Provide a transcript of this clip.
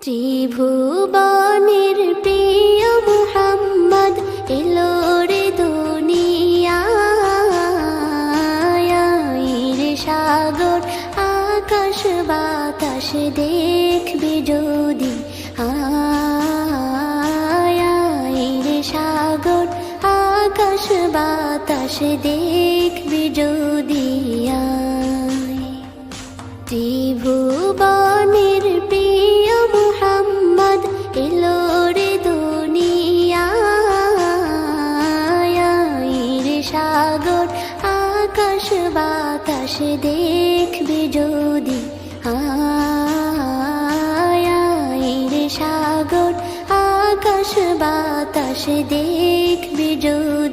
ত্রিভুবনের প্রিয় মুহাম্মদ এলো রে দুনিয়ায়, রে সাগর আকাশ বাতাস দেখবি যদি, রে সাগর আকাশ বাতাস দেখবি যদি। ত্রিভুবনের প্রিয় মুহাম্মদ এলো রে দুনিয়ায়, রে সাগর আকাশ বাতাস দেখবি যদি, রে সাগর আকাশ বাতাস দেখবি যদি।